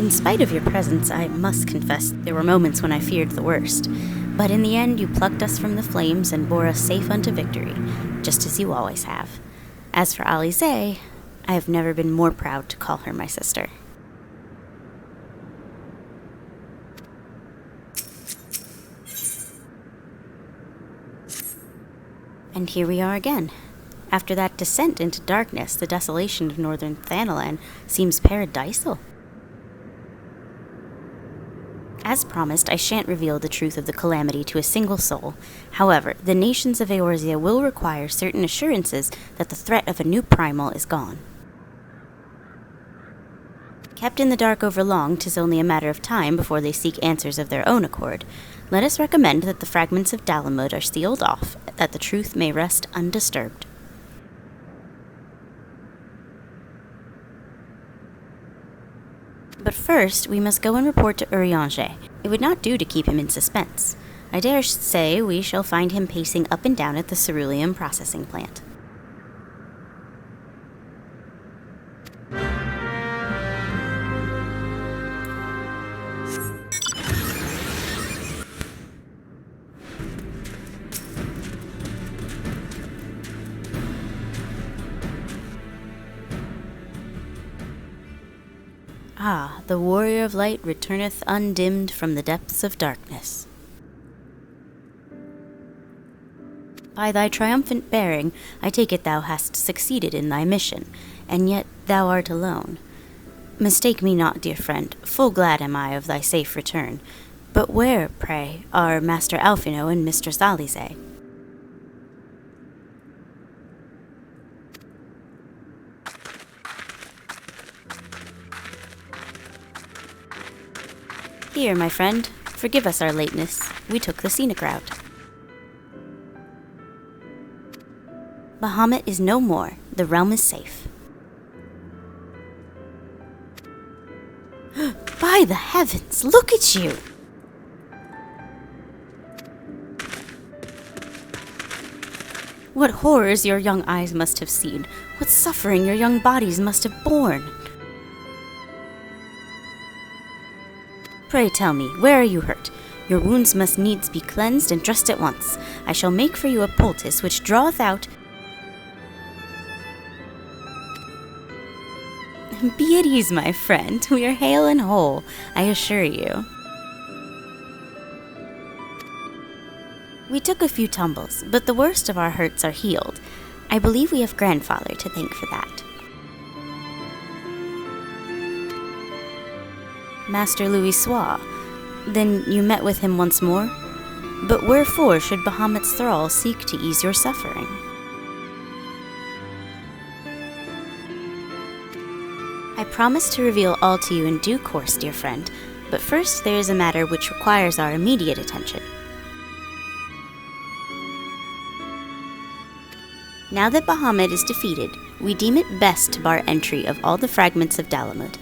In spite of your presence, I must confess there were moments when I feared the worst. But in the end, you plucked us from the flames and bore us safe unto victory, just as you always have. As for Alize, I have never been more proud to call her my sister. And here we are again. After that descent into darkness, the desolation of northern Thanalan seems paradisal. As promised, I shan't reveal the truth of the calamity to a single soul. However, the nations of Eorzea will require certain assurances that the threat of a new primal is gone. Kept in the dark over long, 'tis only a matter of time before they seek answers of their own accord. Let us recommend that the fragments of Dalamud are sealed off, that the truth may rest undisturbed. But first, we must go and report to Urianger. It would not do to keep him in suspense. I dare say we shall find him pacing up and down at the ceruleum processing plant. Ah, the warrior of light returneth undimmed from the depths of darkness. By thy triumphant bearing, I take it thou hast succeeded in thy mission, and yet thou art alone. Mistake me not, dear friend, full glad am I of thy safe return. But where, pray, are Master Alphino and Mistress Alize? Here, my friend, forgive us our lateness. We took the scenic route. Bahamut is no more. The realm is safe. By the heavens, look at you! What horrors your young eyes must have seen. What suffering your young bodies must have borne. Pray tell me, where are you hurt? Your wounds must needs be cleansed and dressed at once. I shall make for you a poultice which draweth out... Be at ease, my friend. We are hale and whole, I assure you. We took a few tumbles, but the worst of our hurts are healed. I believe we have grandfather to thank for that. Master Louis Soir, then you met with him once more? But wherefore should Bahamut's thrall seek to ease your suffering? I promise to reveal all to you in due course, dear friend, but first there is a matter which requires our immediate attention. Now that Bahamut is defeated, we deem it best to bar entry of all the fragments of Dalamud.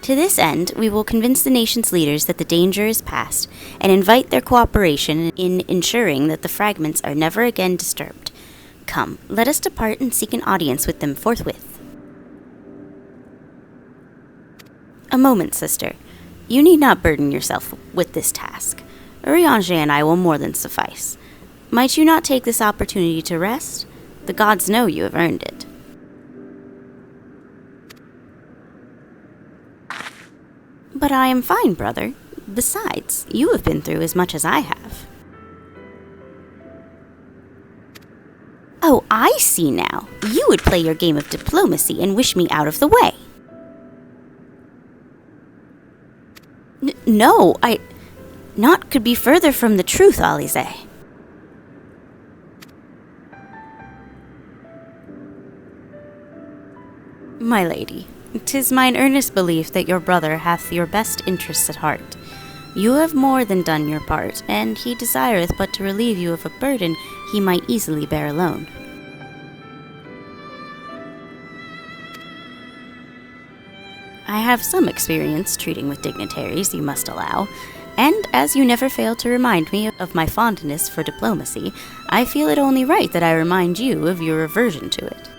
To this end, we will convince the nation's leaders that the danger is past, and invite their cooperation in ensuring that the fragments are never again disturbed. Come, let us depart and seek an audience with them forthwith. A moment, sister. You need not burden yourself with this task. Urianger and I will more than suffice. Might you not take this opportunity to rest? The gods know you have earned it. But I am fine, brother. Besides, you have been through as much as I have. Oh, I see now. You would play your game of diplomacy and wish me out of the way. No, Naught could be further from the truth, Alize. My lady, 'tis mine earnest belief that your brother hath your best interests at heart. You have more than done your part, and he desireth but to relieve you of a burden he might easily bear alone. I have some experience treating with dignitaries, you must allow, and as you never fail to remind me of my fondness for diplomacy, I feel it only right that I remind you of your aversion to it.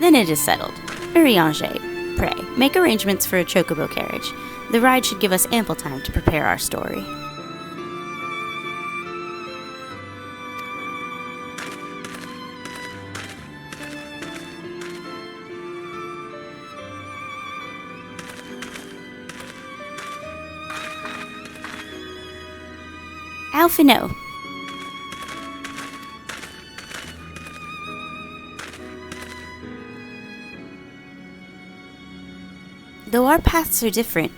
Then it is settled. Urianger, pray, make arrangements for a chocobo carriage. The ride should give us ample time to prepare our story. Alphino. Though our paths are different,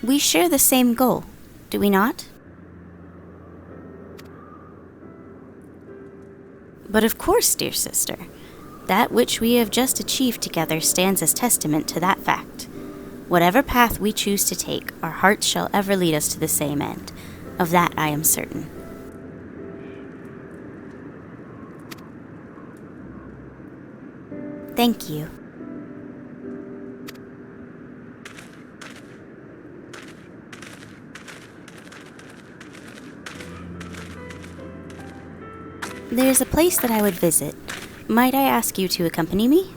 we share the same goal, do we not? But of course, dear sister, that which we have just achieved together stands as testament to that fact. Whatever path we choose to take, our hearts shall ever lead us to the same end. Of that I am certain. Thank you. There is a place that I would visit. Might I ask you to accompany me?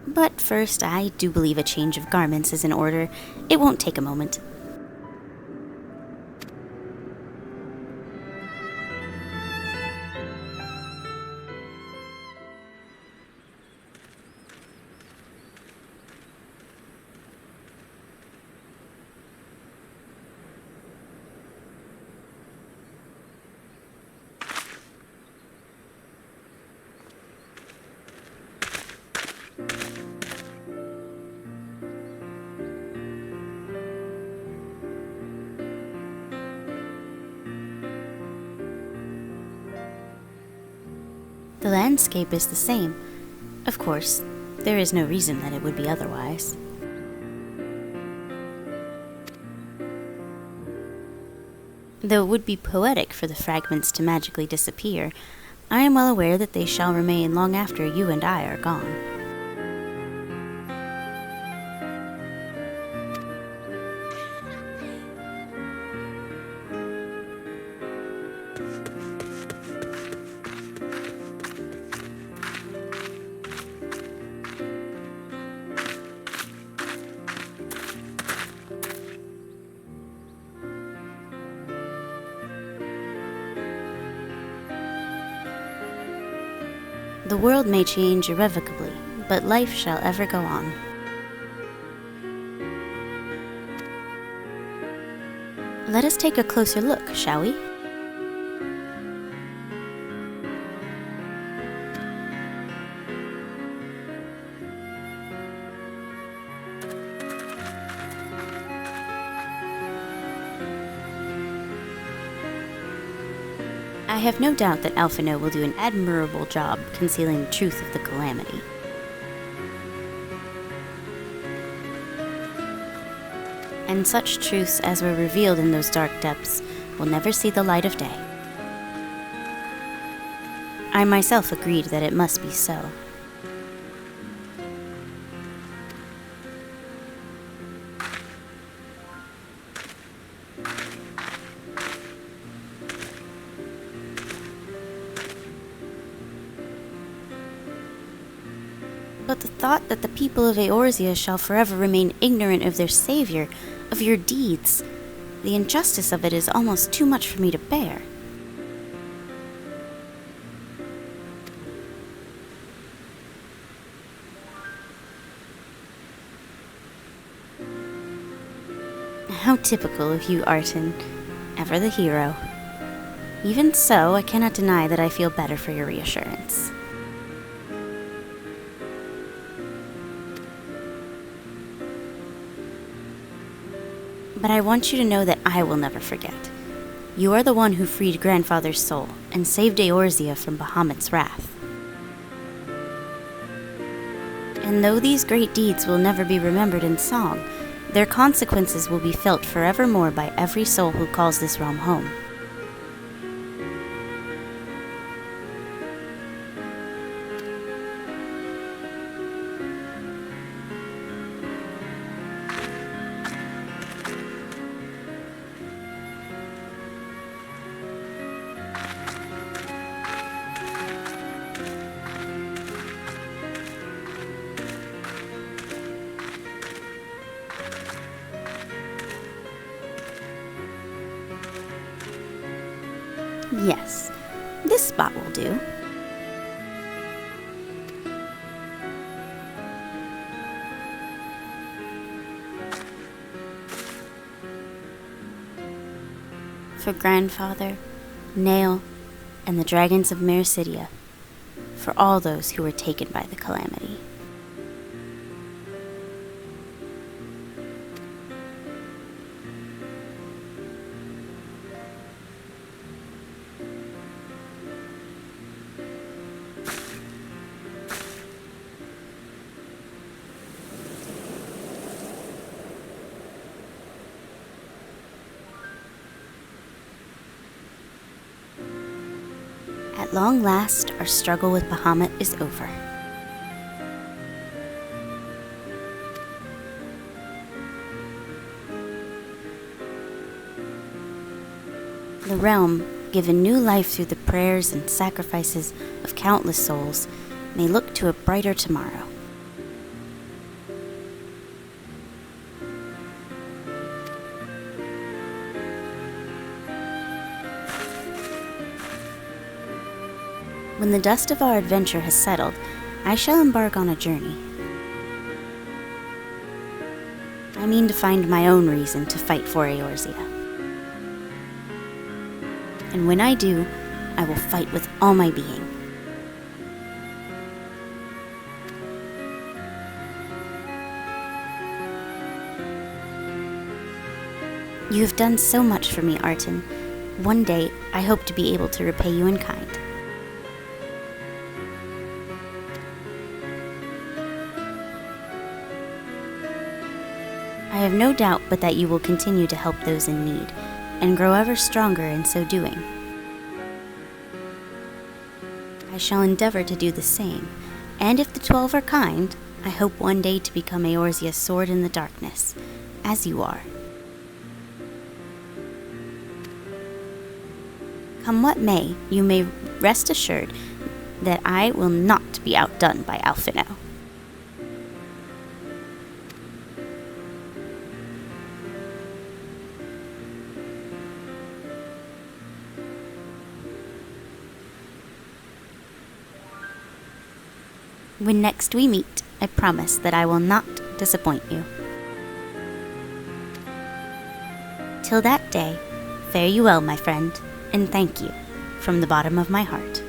But first, I do believe a change of garments is in order. It won't take a moment. The landscape is the same. Of course, there is no reason that it would be otherwise. Though it would be poetic for the fragments to magically disappear, I am well aware that they shall remain long after you and I are gone. The world may change irrevocably, but life shall ever go on. Let us take a closer look, shall we? I have no doubt that Alphino will do an admirable job concealing the truth of the calamity. And such truths as were revealed in those dark depths will never see the light of day. I myself agreed that it must be so. But the thought that the people of Eorzea shall forever remain ignorant of their savior, of your deeds, the injustice of it is almost too much for me to bear. How typical of you, Arten, ever the hero. Even so, I cannot deny that I feel better for your reassurance. But I want you to know that I will never forget. You are the one who freed Grandfather's soul and saved Eorzea from Bahamut's wrath. And though these great deeds will never be remembered in song, their consequences will be felt forevermore by every soul who calls this realm home. Yes, this spot will do. For Grandfather, Nail, and the dragons of Mericidia, for all those who were taken by the calamity. At long last, our struggle with Bahamut is over. The realm, given new life through the prayers and sacrifices of countless souls, may look to a brighter tomorrow. When the dust of our adventure has settled, I shall embark on a journey. I mean to find my own reason to fight for Eorzea. And when I do, I will fight with all my being. You have done so much for me, Arten. One day, I hope to be able to repay you in kind. I have no doubt but that you will continue to help those in need, and grow ever stronger in so doing. I shall endeavor to do the same, and if the 12 are kind, I hope one day to become Eorzea's sword in the darkness, as you are. Come what may, you may rest assured that I will not be outdone by Alphino. When next we meet, I promise that I will not disappoint you. Till that day, fare you well, my friend, and thank you from the bottom of my heart.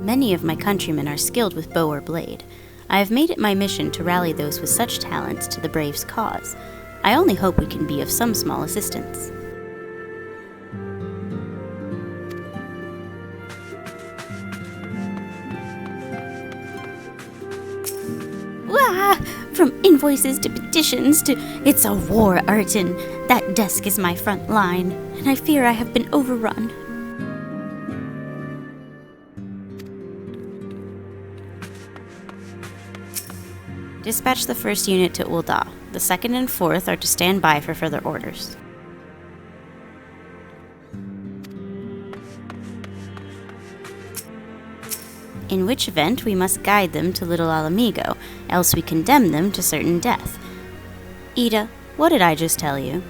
Many of my countrymen are skilled with bow or blade. I have made it my mission to rally those with such talents to the Braves' cause. I only hope we can be of some small assistance. Wah! From invoices to petitions to it's a war, Arten. That desk is my front line, and I fear I have been overrun. Dispatch the first unit to Ul'dah. The second and fourth are to stand by for further orders. In which event we must guide them to Little Alamigo, else we condemn them to certain death. Ida, what did I just tell you?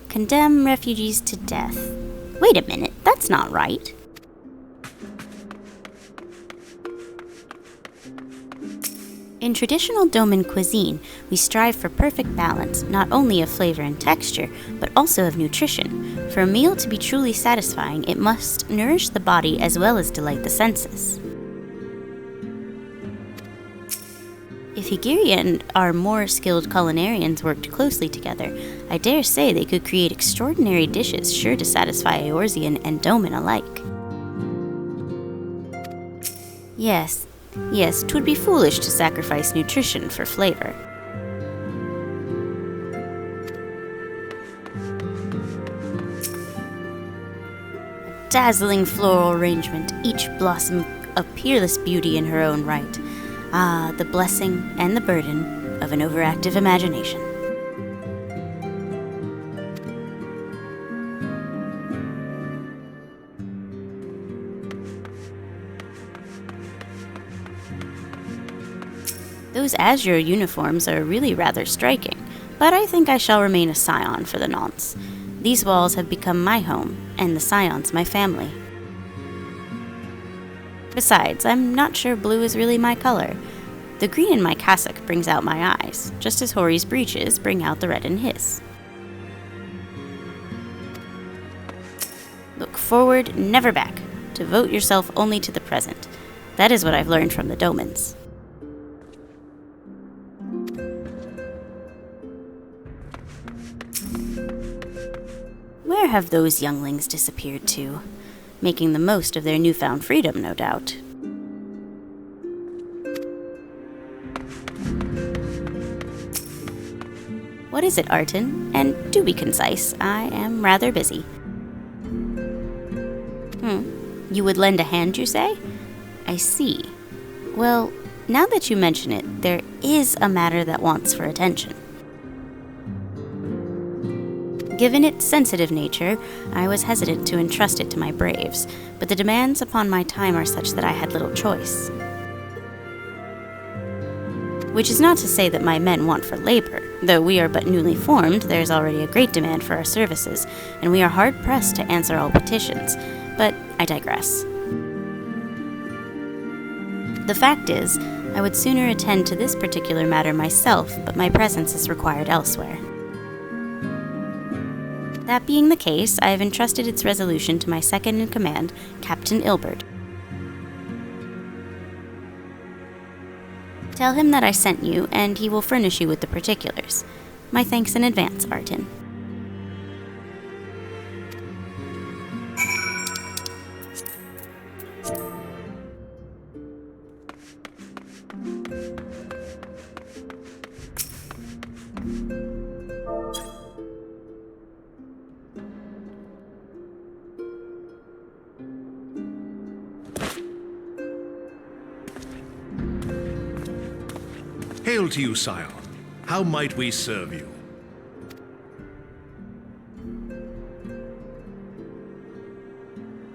Condemn refugees to death. Wait a minute, that's not right. In traditional Doman cuisine, we strive for perfect balance, not only of flavor and texture, but also of nutrition. For a meal to be truly satisfying, it must nourish the body as well as delight the senses. If Higiri and our more skilled culinarians worked closely together, I dare say they could create extraordinary dishes sure to satisfy Eorzean and Doman alike. Yes, 'twould be foolish to sacrifice nutrition for flavor. Dazzling floral arrangement, each blossom a peerless beauty in her own right. Ah, the blessing and the burden of an overactive imagination. Those azure uniforms are really rather striking, but I think I shall remain a scion for the nonce. These walls have become my home, and the scions my family. Besides, I'm not sure blue is really my color. The green in my cassock brings out my eyes, just as Hori's breeches bring out the red in his. Look forward, never back. Devote yourself only to the present. That is what I've learned from the Domans. Where have those younglings disappeared to? Making the most of their newfound freedom, no doubt. What is it, Arton? And do be concise. I am rather busy. You would lend a hand, you say? I see. Well, now that you mention it, there is a matter that wants for attention. Given its sensitive nature, I was hesitant to entrust it to my braves, but the demands upon my time are such that I had little choice. Which is not to say that my men want for labor. Though we are but newly formed, there is already a great demand for our services, and we are hard-pressed to answer all petitions. But I digress. The fact is, I would sooner attend to this particular matter myself, but my presence is required elsewhere. That being the case, I have entrusted its resolution to my second-in-command, Captain Ilbert. Tell him that I sent you, and he will furnish you with the particulars. My thanks in advance, Arton. Hail to you, sire. How might we serve you?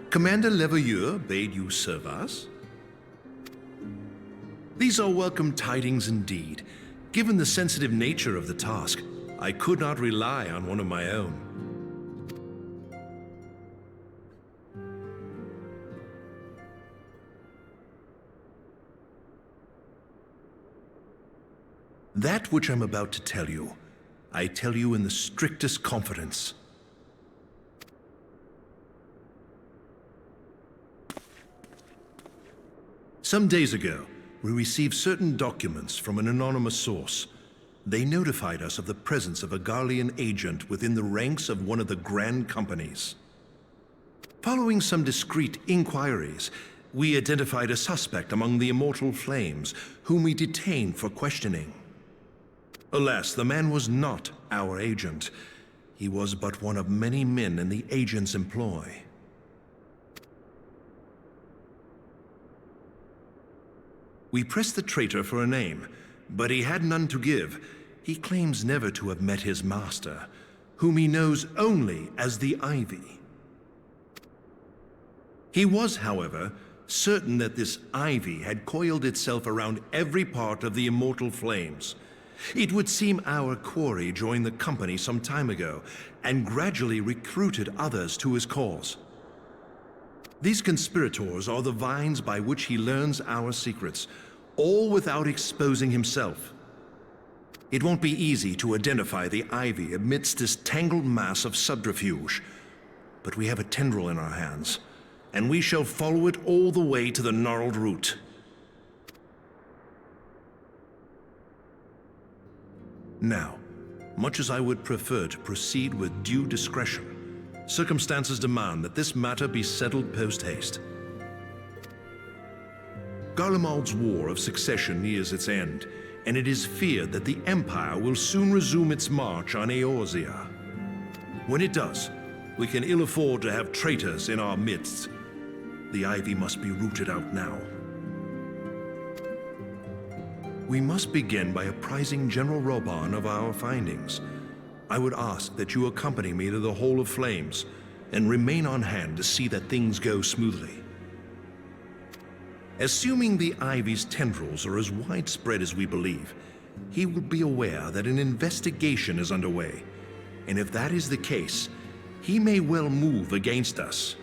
Commander Leveilleur bade you serve us? These are welcome tidings indeed. Given the sensitive nature of the task, I could not rely on one of my own. That which I'm about to tell you, I tell you in the strictest confidence. Some days ago, we received certain documents from an anonymous source. They notified us of the presence of a Garlean agent within the ranks of one of the Grand Companies. Following some discreet inquiries, we identified a suspect among the Immortal Flames, whom we detained for questioning. Alas, the man was not our agent. He was but one of many men in the agent's employ. We pressed the traitor for a name, but he had none to give. He claims never to have met his master, whom he knows only as the Ivy. He was, however, certain that this Ivy had coiled itself around every part of the Immortal Flames. It would seem our quarry joined the company some time ago and gradually recruited others to his cause. These conspirators are the vines by which he learns our secrets, all without exposing himself. It won't be easy to identify the Ivy amidst this tangled mass of subterfuge, but we have a tendril in our hands, and we shall follow it all the way to the gnarled root. Now, much as I would prefer to proceed with due discretion, circumstances demand that this matter be settled post-haste. Garlemald's War of Succession nears its end, and it is feared that the Empire will soon resume its march on Eorzea. When it does, we can ill afford to have traitors in our midst. The ivy must be rooted out now. We must begin by apprising General Reborn of our findings. I would ask that you accompany me to the Hall of Flames and remain on hand to see that things go smoothly. Assuming the ivy's tendrils are as widespread as we believe, he will be aware that an investigation is underway, and if that is the case, he may well move against us.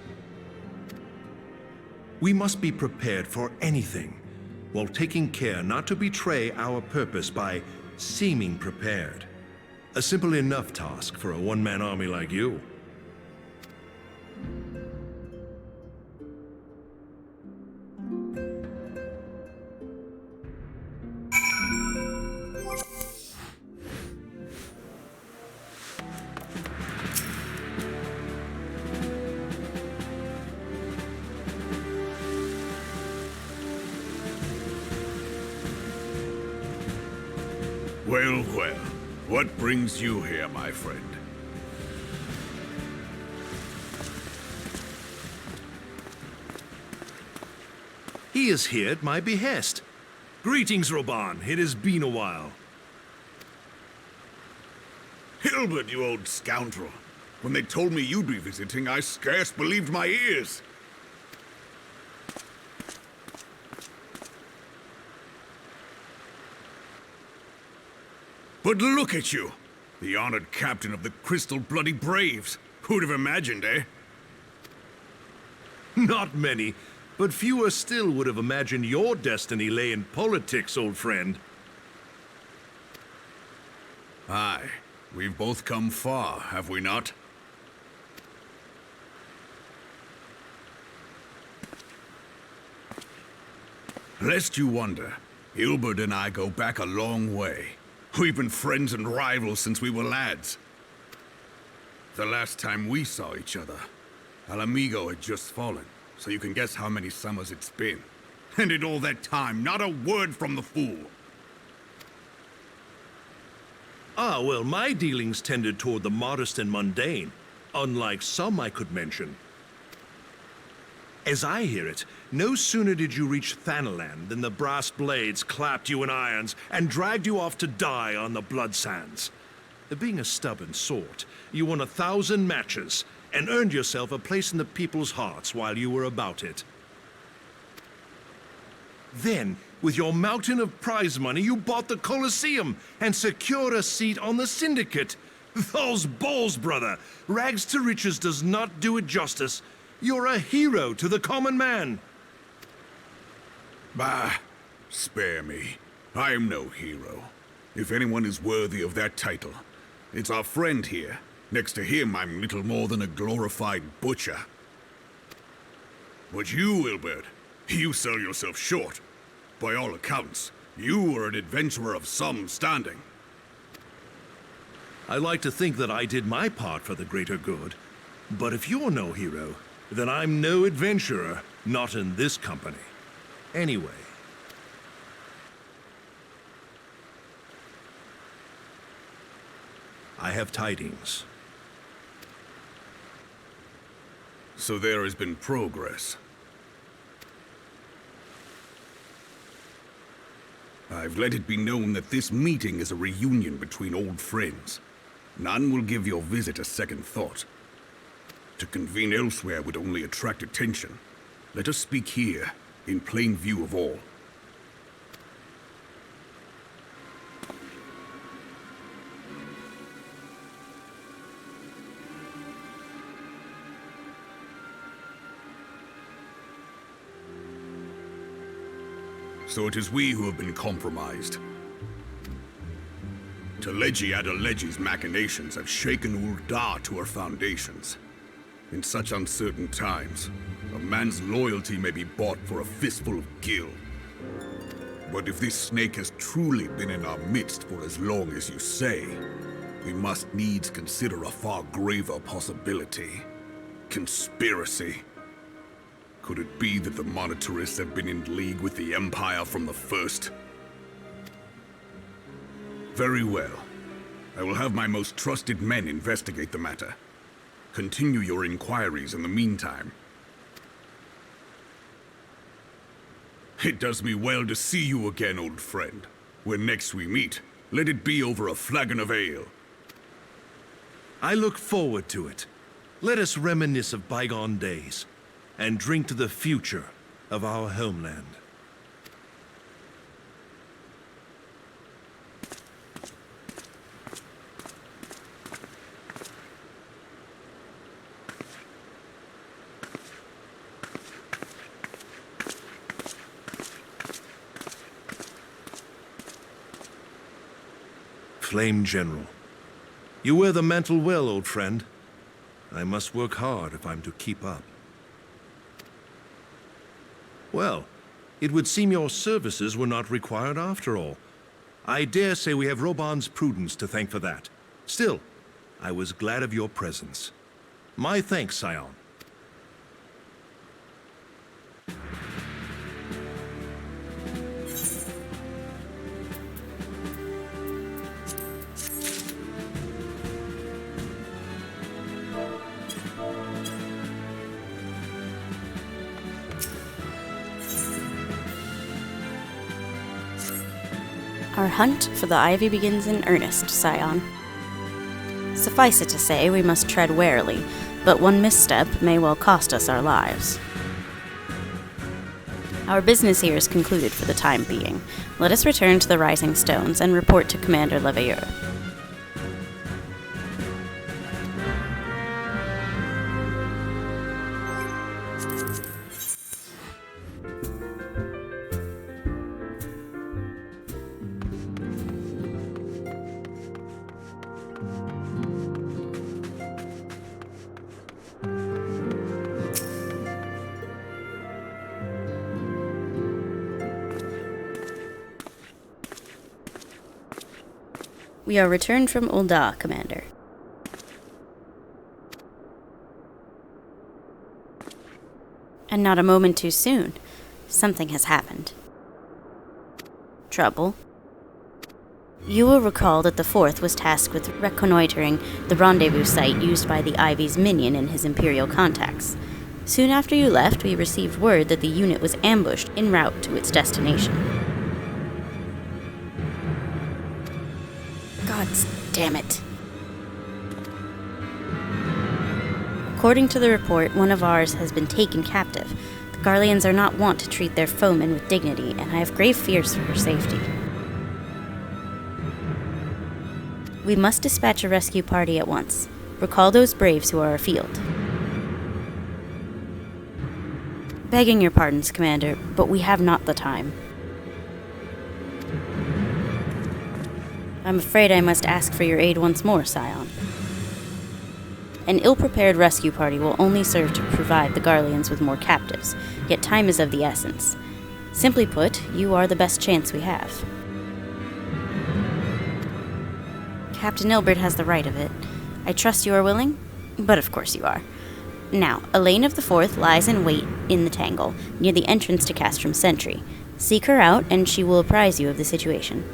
We must be prepared for anything, while taking care not to betray our purpose by seeming prepared. A simple enough task for a one-man army like you. Well, well. What brings you here, my friend? He is here at my behest. Greetings, Reborn. It has been a while. Hilbert, you old scoundrel. When they told me you'd be visiting, I scarce believed my ears. But look at you! The honored captain of the Crystal Bloody Braves. Who'd have imagined, eh? Not many, but fewer still would have imagined your destiny lay in politics, old friend. Aye. We've both come far, have we not? Lest you wonder, Hilbert and I go back a long way. We've been friends and rivals since we were lads. The last time we saw each other, Alamigo had just fallen, so you can guess how many summers it's been. And in all that time, not a word from the fool. Ah, well, my dealings tended toward the modest and mundane, unlike some I could mention. As I hear it, no sooner did you reach Thanalan than the brass blades clapped you in irons and dragged you off to die on the blood sands. Being a stubborn sort, you won 1,000 matches and earned yourself a place in the people's hearts while you were about it. Then, with your mountain of prize money, you bought the Colosseum and secured a seat on the Syndicate. Those balls, brother! Rags to riches does not do it justice. You're a hero to the common man. Bah, spare me. I am no hero. If anyone is worthy of that title, it's our friend here. Next to him, I'm little more than a glorified butcher. But you, Wilbert, you sell yourself short. By all accounts, you are an adventurer of some standing. I like to think that I did my part for the greater good. But if you're no hero, then I'm no adventurer, not in this company. Anyway. I have tidings. So there has been progress. I've let it be known that this meeting is a reunion between old friends. None will give your visit a second thought. To convene elsewhere would only attract attention. Let us speak here, in plain view of all. So it is we who have been compromised. Teleji Adeleji's machinations have shaken Ul'dah to her foundations. In such uncertain times, a man's loyalty may be bought for a fistful of gil. But if this snake has truly been in our midst for as long as you say, we must needs consider a far graver possibility. Conspiracy. Could it be that the Monitarists have been in league with the Empire from the first? Very well. I will have my most trusted men investigate the matter. Continue your inquiries in the meantime. It does me well to see you again, old friend. When next we meet, let it be over a flagon of ale. I look forward to it. Let us reminisce of bygone days, and drink to the future of our homeland. Flame General, you wear the mantle well, old friend. I must work hard if I'm to keep up. Well, it would seem your services were not required after all. I dare say we have Reborn's prudence to thank for that. Still, I was glad of your presence. My thanks, Scion. Our hunt for the ivy begins in earnest, Scion. Suffice it to say, we must tread warily, but one misstep may well cost us our lives. Our business here is concluded for the time being. Let us return to the Rising Stones and report to Commander Leveilleur. We are returned from Ul'dah, Commander. And not a moment too soon. Something has happened. Trouble. You will recall that the Fourth was tasked with reconnoitering the rendezvous site used by the Ivy's minion and his Imperial contacts. Soon after you left, we received word that the unit was ambushed en route to its destination. God damn it. According to the report, one of ours has been taken captive. The Garleans are not wont to treat their foemen with dignity, and I have grave fears for her safety. We must dispatch a rescue party at once. Recall those braves who are afield. Begging your pardons, Commander, but we have not the time. I'm afraid I must ask for your aid once more, Scion. An ill-prepared rescue party will only serve to provide the Garleans with more captives, yet time is of the essence. Simply put, you are the best chance we have. Captain Ilbert has the right of it. I trust you are willing, but of course you are. Now, Elaine of the Fourth lies in wait in the Tangle, near the entrance to Castrum Sentry. Seek her out, and she will apprise you of the situation.